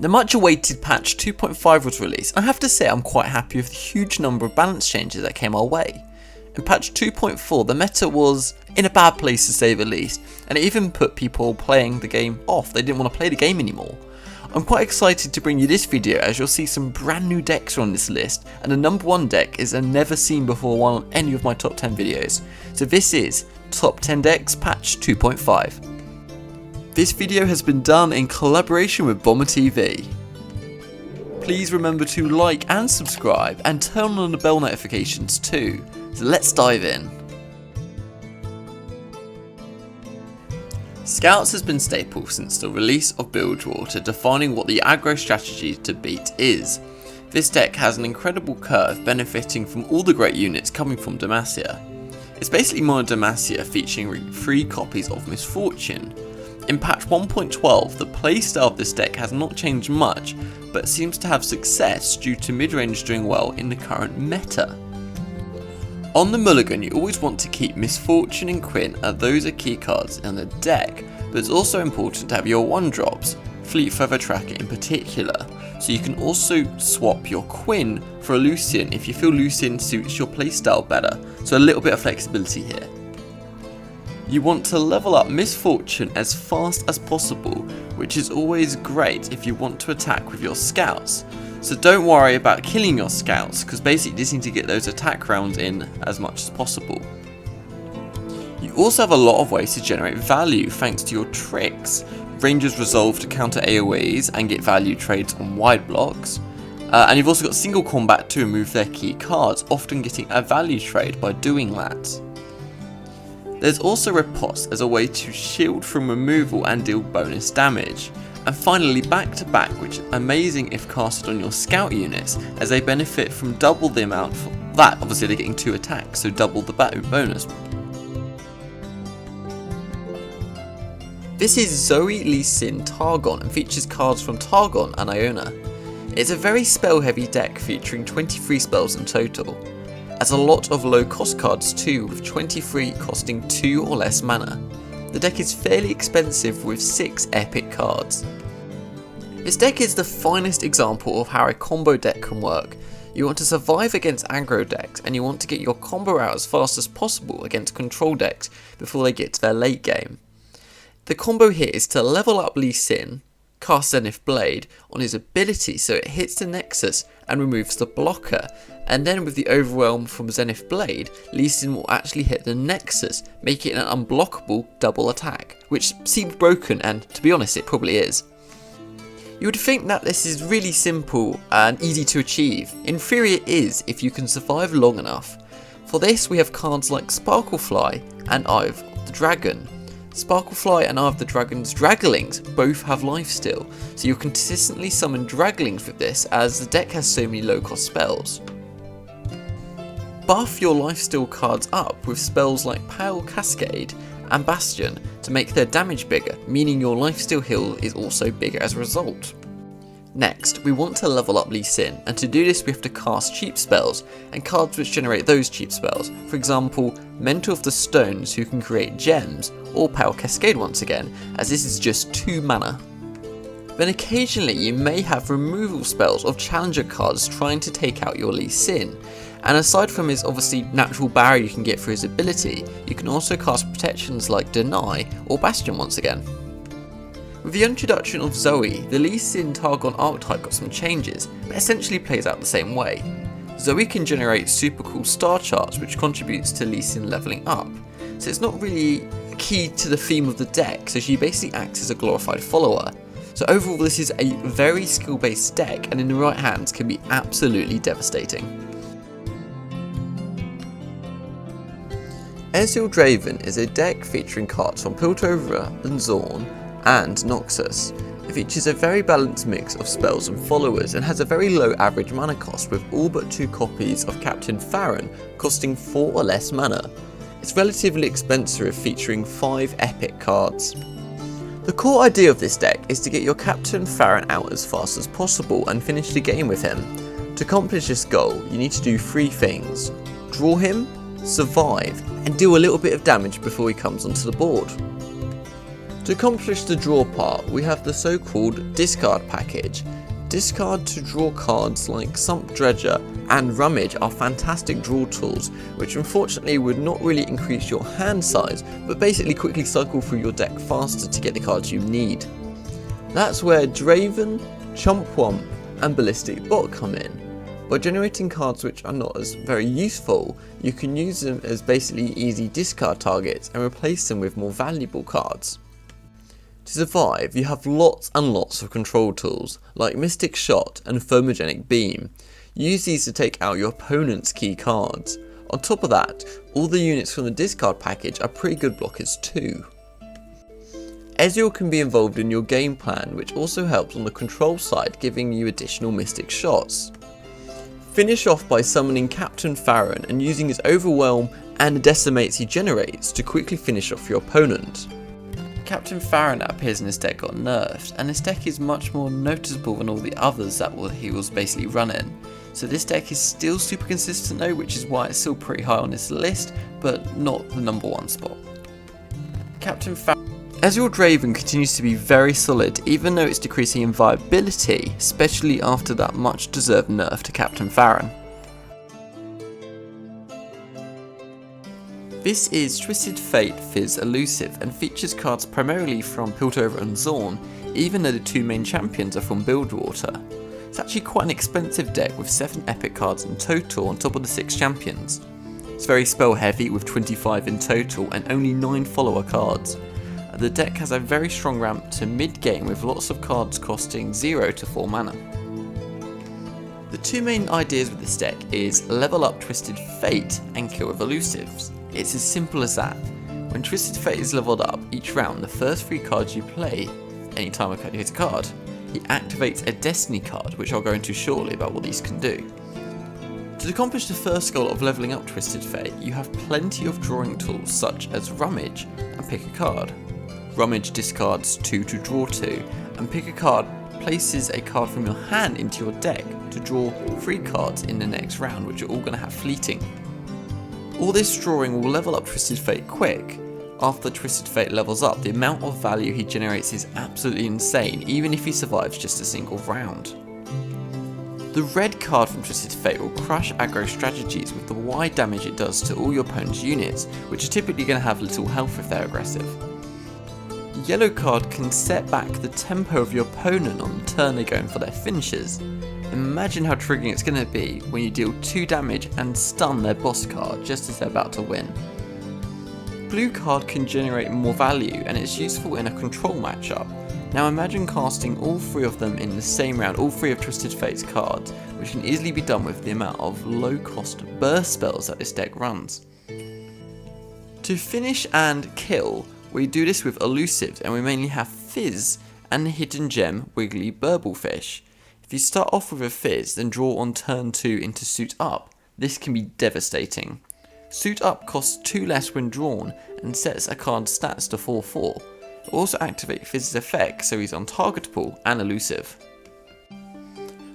The much awaited patch 2.5 was released, and I have to say I'm quite happy with the huge number of balance changes that came our way. In patch 2.4 the meta was in a bad place to say the least, and it even put people playing the game off. They didn't want to play the game anymore. I'm quite excited to bring you this video as you'll see some brand new decks on this list, and the number 1 deck is a never seen before one on any of my top 10 videos. So this is Top 10 Decks Patch 2.5. This video has been done in collaboration with BomberTV. Please remember to like and subscribe and turn on the bell notifications too. So let's dive in. Scouts has been staple since the release of Bilgewater, defining what the aggro strategy to beat is. This deck has an incredible curve benefiting from all the great units coming from Demacia. It's basically mono Demacia featuring 3 copies of Misfortune. In patch 1.12 the playstyle of this deck has not changed much, but seems to have success due to midrange doing well in the current meta. On the mulligan you always want to keep Misfortune and Quinn, as those are key cards in the deck, but it's also important to have your 1-drops, Fleet Feather Tracker in particular, so you can also swap your Quinn for a Lucian if you feel Lucian suits your playstyle better, so a little bit of flexibility here. You want to level up Misfortune as fast as possible, which is always great if you want to attack with your scouts. So don't worry about killing your scouts, because basically you just need to get those attack rounds in as much as possible. You also have a lot of ways to generate value thanks to your tricks. Rangers resolve to counter AoEs and get value trades on wide blocks. And you've also got single combat to remove their key cards, often getting a value trade by doing that. There's also Riposte as a way to shield from removal and deal bonus damage. And finally back to back, which is amazing if casted on your scout units, as they benefit from double the amount for that. Obviously they're getting 2 attacks, so double the bonus. This is Zoe Lee Sin Targon and features cards from Targon and Iona. It's a very spell heavy deck featuring 23 spells in total. Has a lot of low cost cards too, with 23 costing 2 or less mana. The deck is fairly expensive with 6 epic cards. This deck is the finest example of how a combo deck can work. You want to survive against aggro decks, and you want to get your combo out as fast as possible against control decks before they get to their late game. The combo here is to level up Lee Sin, cast Zenith Blade on his ability so it hits the Nexus and removes the blocker, and then with the Overwhelm from Zenith Blade, Lee Sin will actually hit the Nexus, making it an unblockable double attack, which seems broken, and to be honest it probably is. You would think that this is really simple and easy to achieve. In theory it is if you can survive long enough. For this we have cards like Sparklefly and Eye of the Dragon. Sparklefly and Eye of the Dragon's Draglings both have lifesteal, so you'll consistently summon Draglings with this as the deck has so many low cost spells. Buff your lifesteal cards up with spells like Pale Cascade and Bastion to make their damage bigger, meaning your lifesteal heal is also bigger as a result. Next, we want to level up Lee Sin, and to do this we have to cast cheap spells and cards which generate those cheap spells. For example, Mentor of the Stones, who can create gems, or Pale Cascade once again, as this is just 2 mana. Then occasionally you may have removal spells of challenger cards trying to take out your Lee Sin, and aside from his obviously natural barrier you can get through his ability, you can also cast protections like Deny or Bastion once again. With the introduction of Zoe, the Lee Sin Targon archetype got some changes, but essentially plays out the same way. Zoe can generate super cool star charts which contributes to Lee Sin leveling up, so it's not really key to the theme of the deck, so she basically acts as a glorified follower. So overall this is a very skill based deck, and in the right hands can be absolutely devastating. Azir Draven is a deck featuring cards from Piltover and Zorn and Noxus. It features a very balanced mix of spells and followers and has a very low average mana cost, with all but 2 copies of Captain Farron costing 4 or less mana. It's relatively expensive, featuring 5 epic cards. The core idea of this deck is to get your Captain Farron out as fast as possible and finish the game with him. To accomplish this goal you need to do 3 things: draw him, survive, and deal a little bit of damage before he comes onto the board. To accomplish the draw part, we have the so-called discard package. Discard to draw cards like Sump Dredger and Rummage are fantastic draw tools, which unfortunately would not really increase your hand size, but basically quickly cycle through your deck faster to get the cards you need. That's where Draven, Chump Wump and Ballistic Bot come in. By generating cards which are not as very useful, you can use them as basically easy discard targets and replace them with more valuable cards. To survive, you have lots and lots of control tools, like Mystic Shot and Fumigenic Beam. Use these to take out your opponent's key cards. On top of that, all the units from the discard package are pretty good blockers too. Ezreal can be involved in your game plan, which also helps on the control side, giving you additional Mystic Shots. Finish off by summoning Captain Farron and using his Overwhelm and the decimates he generates to quickly finish off your opponent. Captain Farron that appears in this deck got nerfed, and this deck is much more noticeable than all the others that he was basically running. So this deck is still super consistent though, which is why it's still pretty high on this list, but not the number one spot. Captain Farron. Azir Draven continues to be very solid, even though it's decreasing in viability, especially after that much deserved nerf to Captain Farron. This is Twisted Fate Fizz Elusive and features cards primarily from Piltover and Zorn, even though the two main champions are from Bilgewater. It's actually quite an expensive deck with 7 epic cards in total on top of the 6 champions. It's very spell heavy with 25 in total and only 9 follower cards. The deck has a very strong ramp to mid game with lots of cards costing 0 to 4 mana. The two main ideas with this deck is level up Twisted Fate and kill with elusives. It's as simple as that. When Twisted Fate is leveled up, each round the first 3 cards you play, anytime a player hits a card, he activates a Destiny card, which I'll go into shortly about what these can do. To accomplish the first goal of leveling up Twisted Fate, you have plenty of drawing tools such as Rummage and Pick a Card. Rummage discards 2 to draw 2, and Pick a Card places a card from your hand into your deck to draw 3 cards in the next round, which are all going to have fleeting. All this drawing will level up Twisted Fate quick. After Twisted Fate levels up, the amount of value he generates is absolutely insane, even if he survives just a single round. The red card from Twisted Fate will crush aggro strategies with the wide damage it does to all your opponent's units, which are typically going to have little health if they're aggressive. The yellow card can set back the tempo of your opponent on the turn they go in for their finishes. Imagine how triggering it's going to be when you deal 2 damage and stun their boss card just as they're about to win. Blue card can generate more value and it's useful in a control matchup. Now imagine casting all 3 of them in the same round, all 3 of Twisted Fate's cards, which can easily be done with the amount of low cost burst spells that this deck runs. To finish and kill, we do this with elusives and we mainly have Fizz and the hidden gem Wiggly Burblefish. If you start off with a Fizz, then draw on turn 2 into Suit Up, this can be devastating. Suit Up costs 2 less when drawn and sets a card's stats to 4/4. It will also activate Fizz's effect so he's untargetable and elusive.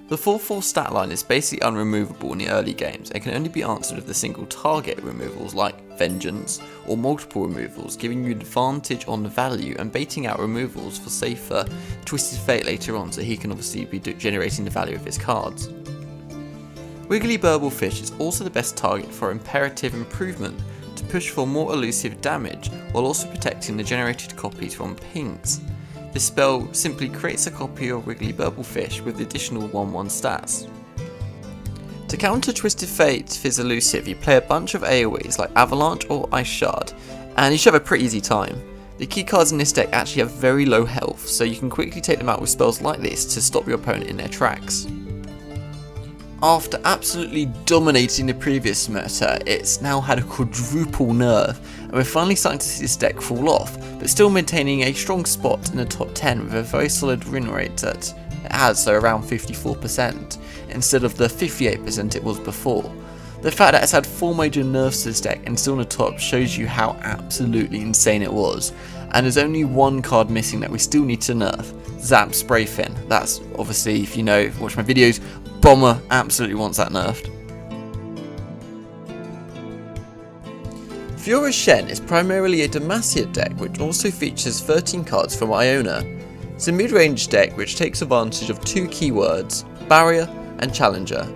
The 4/4 stat line is basically unremovable in the early games and can only be answered with the single target removals like Vengeance or multiple removals, giving you advantage on the value and baiting out removals for safer Twisted Fate later on, so he can obviously be generating the value of his cards. Wiggly Burblefish is also the best target for Imperative Improvement to push for more elusive damage while also protecting the generated copies from pinks. This spell simply creates a copy of Wiggly Burblefish with the additional 1/1 stats. To counter Twisted Fate's Fizz Elusive, you play a bunch of AoEs like Avalanche or Ice Shard, and you should have a pretty easy time. The key cards in this deck actually have very low health, so you can quickly take them out with spells like this to stop your opponent in their tracks. After absolutely dominating the previous meta, it's now had a quadruple nerf, and we're finally starting to see this deck fall off, but still maintaining a strong spot in the top 10 with a very solid win rate that it has, so around 54%, instead of the 58% it was before. The fact that it's had 4 major nerfs to this deck and still on the top shows you how absolutely insane it was, and there's only 1 card missing that we still need to nerf, Zap Sprayfin. That's obviously, if you know, watch my videos, Bomber absolutely wants that nerfed. Fiora Shen is primarily a Demacia deck which also features 13 cards from Iona. It's a mid-range deck which takes advantage of two keywords, Barrier and Challenger.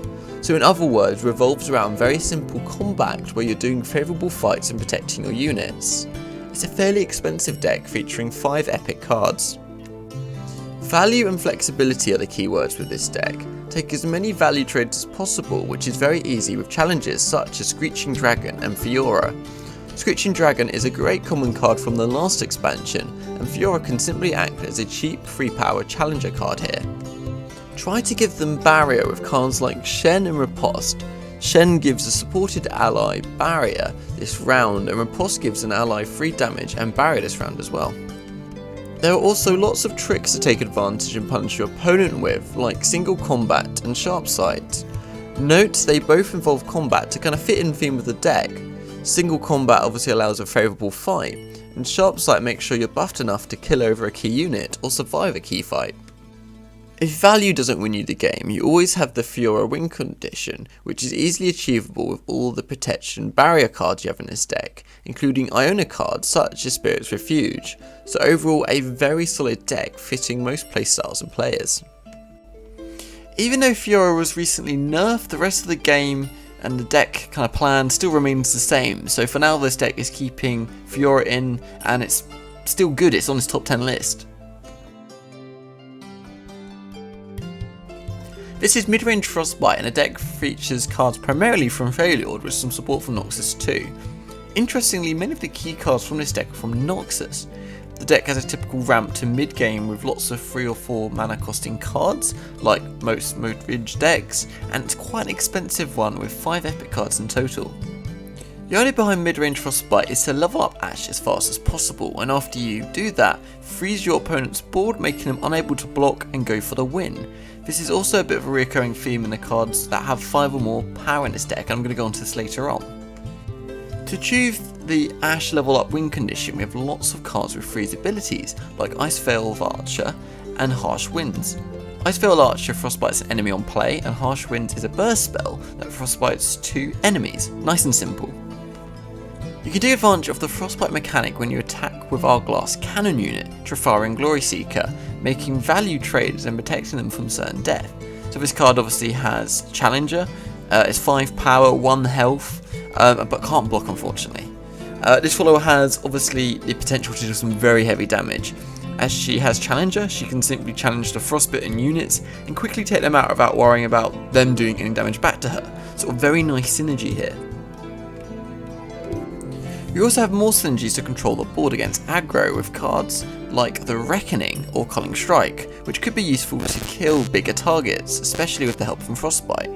So in other words, revolves around very simple combat where you're doing favourable fights and protecting your units. It's a fairly expensive deck featuring 5 epic cards. Value and flexibility are the keywords with this deck. Take as many value trades as possible, which is very easy with challenges such as Screeching Dragon and Fiora. Screeching Dragon is a great common card from the last expansion, and Fiora can simply act as a cheap free power challenger card here. Try to give them barrier with cards like Shen and Riposte. Shen gives a supported ally barrier this round, and Riposte gives an ally free damage and barrier this round as well. There are also lots of tricks to take advantage and punish your opponent with, like single combat and sharp sight. Note they both involve combat to kind of fit in theme with the deck. Single combat obviously allows a favourable fight, and sharp sight makes sure you're buffed enough to kill over a key unit or survive a key fight. If value doesn't win you the game, you always have the Fiora win condition, which is easily achievable with all the protection barrier cards you have in this deck, including Iona cards such as Spirit's Refuge, so overall a very solid deck fitting most playstyles and players. Even though Fiora was recently nerfed, the rest of the game and the deck kind of plan still remains the same, so for now this deck is keeping Fiora in and it's still good, it's on its top 10 list. This is mid-range Frostbite, and the deck features cards primarily from Freljord with some support from Noxus too. Interestingly, many of the key cards from this deck are from Noxus. The deck has a typical ramp to mid-game with lots of 3 or 4 mana costing cards, like most mid-range decks, and it's quite an expensive one with 5 epic cards in total. The idea behind mid-range Frostbite is to level up Ashe as fast as possible, and after you do that, freeze your opponent's board, making them unable to block and go for the win. This is also a bit of a recurring theme in the cards that have 5 or more power in this deck, and I'm going to go into this later on. To achieve the Ashe level up win condition, we have lots of cards with freeze abilities, like Ice Veil Archer and Harsh Winds. Ice Veil Archer frostbites an enemy on play, and Harsh Winds is a burst spell that frostbites 2 enemies. Nice and simple. You can take advantage of the Frostbite mechanic when you attack with our glass cannon unit, Trifarian Glory Seeker, making value trades and protecting them from certain death. So this card obviously has Challenger, it's 5 power, 1 health, but can't block unfortunately. This follower has obviously the potential to do some very heavy damage. As she has Challenger, she can simply challenge the Frostbitten units and quickly take them out without worrying about them doing any damage back to her. Sort of very nice synergy here. You also have more synergies to control the board against aggro with cards like the Reckoning or Culling Strike, which could be useful to kill bigger targets, especially with the help from Frostbite.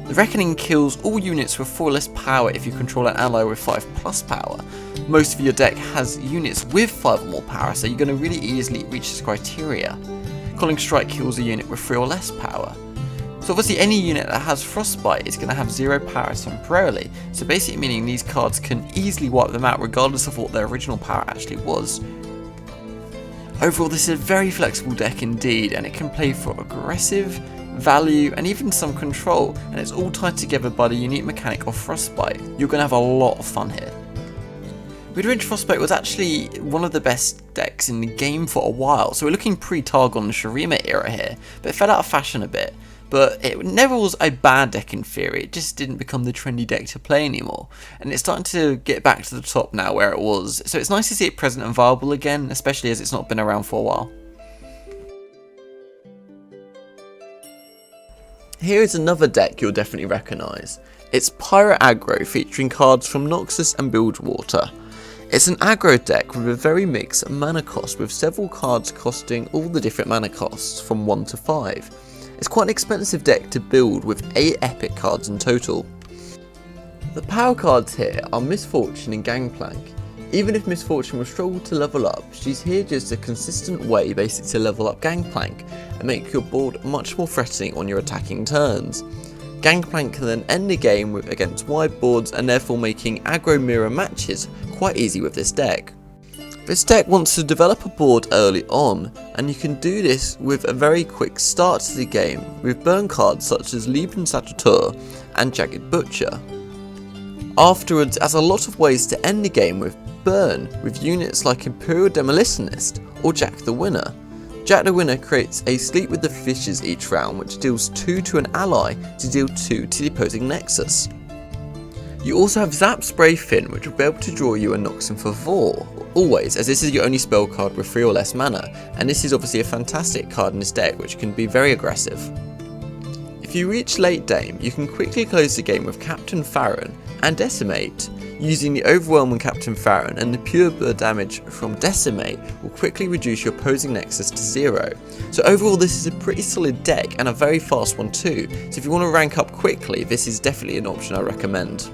The Reckoning kills all units with 4 less power if you control an ally with 5 plus power. Most of your deck has units with 5 or more power, so you're going to really easily reach this criteria. Culling Strike kills a unit with 3 or less power. So obviously any unit that has Frostbite is going to have 0 power temporarily, so basically meaning these cards can easily wipe them out regardless of what their original power actually was. Overall, this is a very flexible deck indeed, and it can play for aggressive, value, and even some control, and it's all tied together by the unique mechanic of Frostbite. You're going to have a lot of fun here. Midrange Frostbite was actually one of the best decks in the game for a while, so we're looking pre-Targon and Shurima era here, but it fell out of fashion a bit. But it never was a bad deck in theory, it just didn't become the trendy deck to play anymore. And it's starting to get back to the top now where it was, so it's nice to see it present and viable again, especially as it's not been around for a while. Here is another deck you'll definitely recognise. It's Pirate Aggro, featuring cards from Noxus and Bilgewater. It's an aggro deck with a very mixed mana cost, with several cards costing all the different mana costs from 1 to 5. It's quite an expensive deck to build with 8 epic cards in total. The power cards here are Misfortune and Gangplank. Even if Misfortune will struggle to level up, she's here just a consistent way basically to level up Gangplank and make your board much more threatening on your attacking turns. Gangplank can then end the game against wide boards and therefore making aggro mirror matches quite easy with this deck. This deck wants to develop a board early on, and you can do this with a very quick start to the game with burn cards such as Leblanc and Jagged Butcher. Afterwards, has a lot of ways to end the game with burn, with units like Imperial Demolitionist or Jack the Winner. Jack the Winner creates a Sleep with the Fishes each round, which deals 2 to an ally to deal 2 to the opposing Nexus. You also have Zap Spray Fin, which will be able to draw you a Noxon for 4, always, as this is your only spell card with 3 or less mana, and this is obviously a fantastic card in this deck which can be very aggressive. If you reach late game, you can quickly close the game with Captain Farron and Decimate. Using the Overwhelming Captain Farron and the pure damage from Decimate will quickly reduce your opposing Nexus to 0. So overall this is a pretty solid deck and a very fast one too, so if you want to rank up quickly, this is definitely an option I recommend.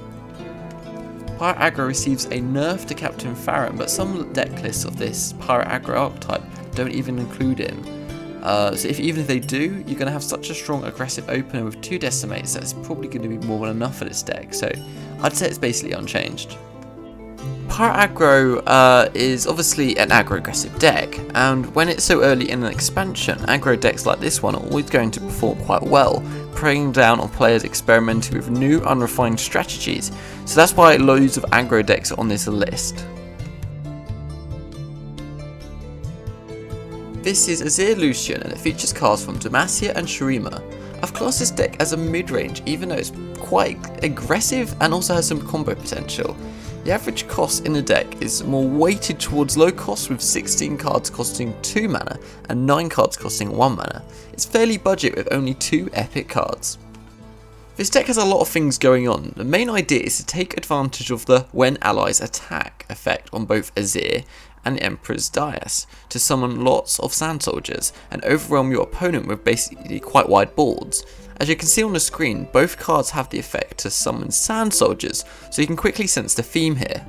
Pirate Aggro receives a nerf to Captain Farron, but some deck lists of this Pirate Aggro archetype don't even include him. So even if they do, you're going to have such a strong aggressive opener with 2 Decimates that it's probably going to be more than enough for this deck, so I'd say it's basically unchanged. Pirate Aggro is obviously an aggro aggressive deck, and when it's so early in an expansion, aggro decks like this one are always going to perform quite well, preying down on players experimenting with new unrefined strategies, so that's why loads of aggro decks are on this list. This is Azir Lucian and it features cards from Demacia and Shurima. I've classed this deck as a mid-range even though it's quite aggressive and also has some combo potential. The average cost in the deck is more weighted towards low cost with 16 cards costing 2 mana and 9 cards costing 1 mana. It's fairly budget with only 2 epic cards. This deck has a lot of things going on. The main idea is to take advantage of the when allies attack effect on both Azir and the Emperor's Dais to summon lots of sand soldiers and overwhelm your opponent with basically quite wide boards. As you can see on the screen, both cards have the effect to summon sand soldiers, so you can quickly sense the theme here.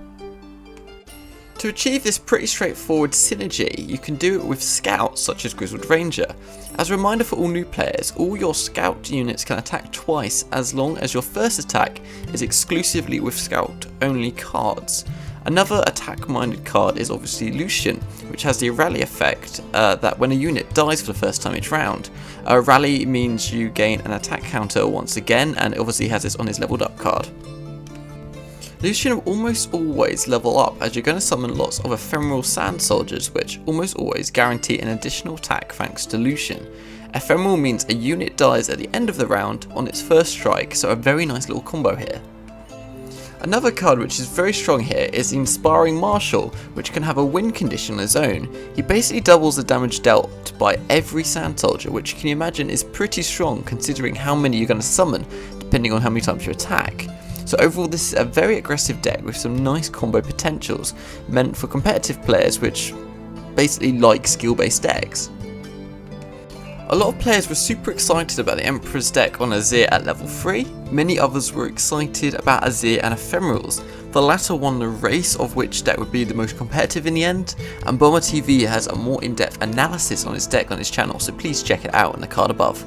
To achieve this pretty straightforward synergy, you can do it with scouts such as Grizzled Ranger. As a reminder for all new players, all your scout units can attack twice as long as your first attack is exclusively with scout only cards. Another attack-minded card is obviously Lucian, which has the rally effect that when a unit dies for the first time each round, rally means you gain an attack counter once again, and obviously has this on his leveled up card. Lucian will almost always level up as you're going to summon lots of ephemeral sand soldiers, which almost always guarantee an additional attack thanks to Lucian. Ephemeral means a unit dies at the end of the round on its first strike, so a very nice little combo here. Another card which is very strong here is the Inspiring Marshal, which can have a win condition on his own. He basically doubles the damage dealt by every sand soldier, which can you imagine is pretty strong considering how many you're going to summon depending on how many times you attack. So overall this is a very aggressive deck with some nice combo potentials meant for competitive players which basically like skill based decks. A lot of players were super excited about the Emperor's deck on Azir at level 3, many others were excited about Azir and Ephemerals. The latter won the race of which deck would be the most competitive in the end, and BomberTV has a more in-depth analysis on his deck on his channel, so please check it out in the card above.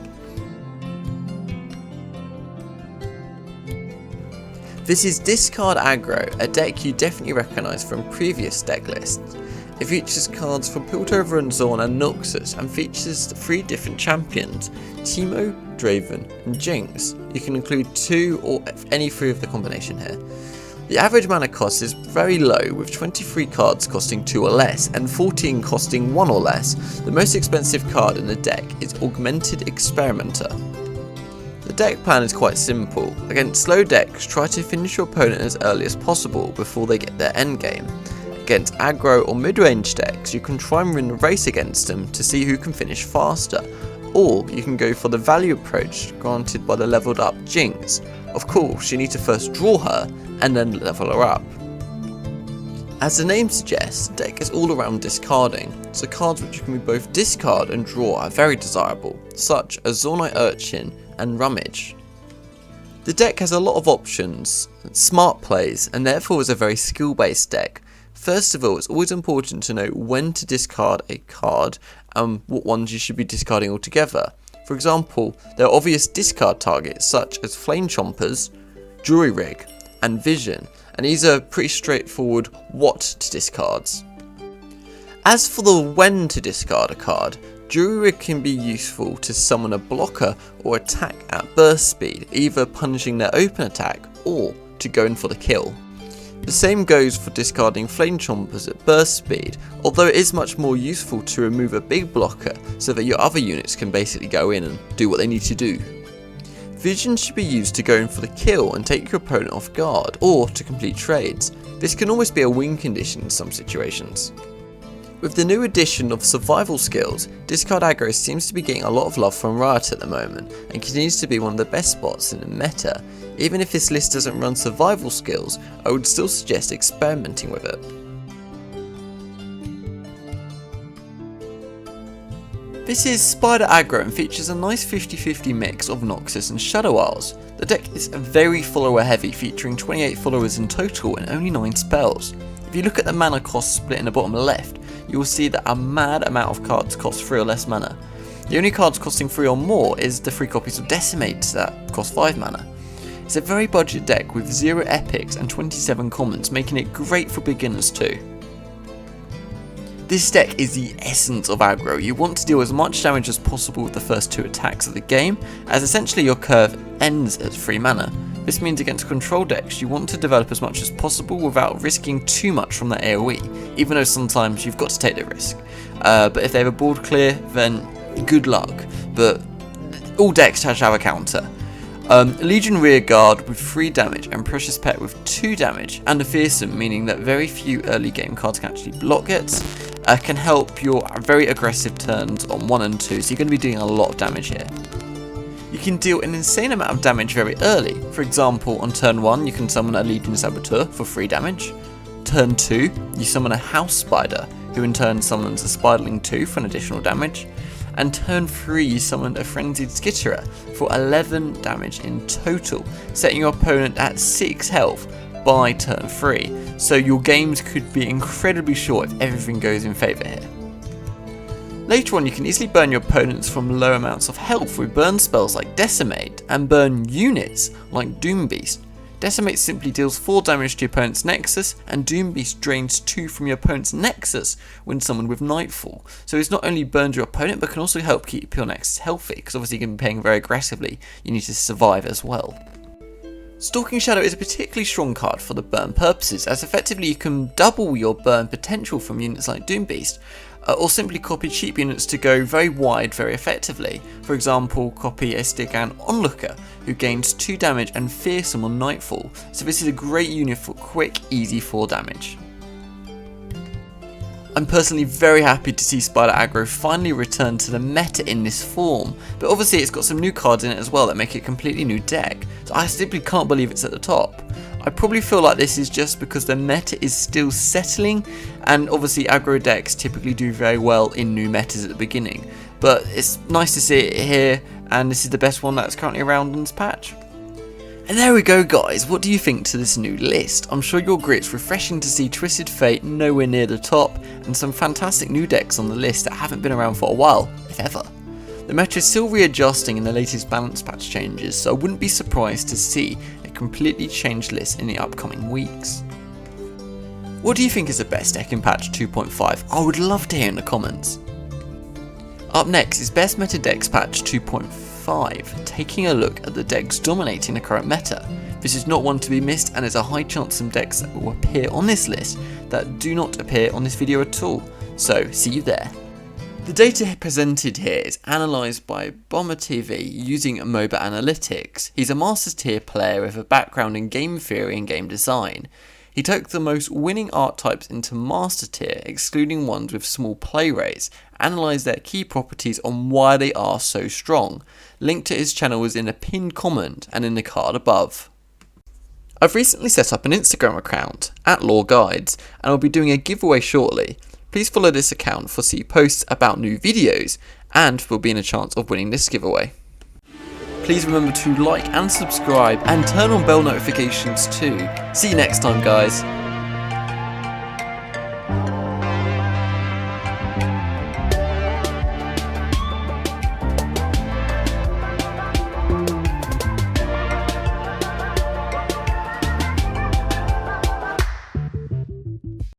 This is Discard Aggro, a deck you definitely recognise from previous deck lists. It features cards from Piltover and Zorn and Noxus and features 3 different champions, Teemo, Draven and Jinx. You can include 2 or any 3 of the combination here. The average mana cost is very low with 23 cards costing 2 or less and 14 costing 1 or less. The most expensive card in the deck is Augmented Experimenter. The deck plan is quite simple. Against slow decks, try to finish your opponent as early as possible before they get their endgame. Against aggro or mid-range decks, you can try and win the race against them to see who can finish faster, or you can go for the value approach granted by the leveled up Jinx. Of course, you need to first draw her and then level her up. As the name suggests, the deck is all around discarding, so cards which you can both discard and draw are very desirable, such as Zornite Urchin and Rummage. The deck has a lot of options, smart plays, and therefore is a very skill-based deck. First of all, it's always important to know when to discard a card and what ones you should be discarding altogether. For example, there are obvious discard targets such as Flame Chompers, Jury Rig and Vision, and these are pretty straightforward what to discards. As for the when to discard a card, Jury Rig can be useful to summon a blocker or attack at burst speed, either punishing their open attack or to go in for the kill. The same goes for discarding Flame Chompers at burst speed, although it is much more useful to remove a big blocker so that your other units can basically go in and do what they need to do. Vision should be used to go in for the kill and take your opponent off guard, or to complete trades. This can almost be a win condition in some situations. With the new addition of survival skills, discard aggro seems to be getting a lot of love from Riot at the moment, and continues to be one of the best spots in the meta. Even if this list doesn't run survival skills, I would still suggest experimenting with it. This is Spider Aggro and features a nice 50-50 mix of Noxus and Shadow Isles. The deck is very follower heavy, featuring 28 followers in total and only 9 spells. If you look at the mana cost split in the bottom left, you will see that a mad amount of cards cost 3 or less mana. The only cards costing 3 or more is the 3 copies of Decimate that cost 5 mana. It's a very budget deck with 0 epics and 27 commons, making it great for beginners too. This deck is the essence of aggro. You want to deal as much damage as possible with the first 2 attacks of the game, as essentially your curve ends at 3 mana. This means against control decks you want to develop as much as possible without risking too much from the AoE, even though sometimes you've got to take the risk. But if they have a board clear, then good luck, but all decks have a counter. Legion Rearguard with 3 damage and Precious Pet with 2 damage, and a Fearsome, meaning that very few early game cards can actually block it, can help your very aggressive turns on 1 and 2, so you're going to be doing a lot of damage here. You can deal an insane amount of damage very early. For example, on turn 1 you can summon a Legion Saboteur for 3 damage. Turn 2 you summon a House Spider, who in turn summons a Spiderling 2 for an additional damage. And turn 3 you summon a Frenzied Skitterer for 11 damage in total, setting your opponent at 6 health by turn 3, so your games could be incredibly short if everything goes in favour here. Later on you can easily burn your opponents from low amounts of health with burn spells like Decimate, and burn units like Doom Beast. Decimate simply deals 4 damage to your opponent's Nexus, and Doom Beast drains 2 from your opponent's Nexus when summoned with Nightfall. So it's not only burns your opponent, but can also help keep your Nexus healthy, because obviously you can be playing very aggressively, you need to survive as well. Stalking Shadow is a particularly strong card for the burn purposes, as effectively you can double your burn potential from units like Doom Beast, or simply copy cheap units to go very wide very effectively. For example, copy a Stygian Onlooker, who gains 2 damage and Fearsome on Nightfall, so this is a great unit for quick, easy 4 damage. I'm personally very happy to see Spider Aggro finally return to the meta in this form, but obviously it's got some new cards in it as well that make it a completely new deck, so I simply can't believe it's at the top. I probably feel like this is just because the meta is still settling, and obviously aggro decks typically do very well in new metas at the beginning, but it's nice to see it here, and this is the best one that's currently around in this patch. And there we go guys, what do you think to this new list? I'm sure you'll agree it's refreshing to see Twisted Fate nowhere near the top, and some fantastic new decks on the list that haven't been around for a while, if ever. The meta is still readjusting in the latest balance patch changes, so I wouldn't be surprised to see a completely changed list in the upcoming weeks. What do you think is the best deck in patch 2.5? I would love to hear in the comments. Up next is Best Meta Decks patch 2.5, taking a look at the decks dominating the current meta. This is not one to be missed, and there's a high chance some decks that will appear on this list that do not appear on this video at all, so see you there. The data presented here is analysed by BomberTV using MOBA Analytics. He's a Masters tier player with a background in game theory and game design. He took the most winning archetypes into Master tier, excluding ones with small play rates, analysed their key properties on why they are so strong. Link to his channel is in a pinned comment and in the card above. I've recently set up an Instagram account, @LawGuides, and I'll be doing a giveaway shortly. Please follow this account for see posts about new videos and for being a chance of winning this giveaway. Please remember to like and subscribe and turn on bell notifications too. See you next time guys.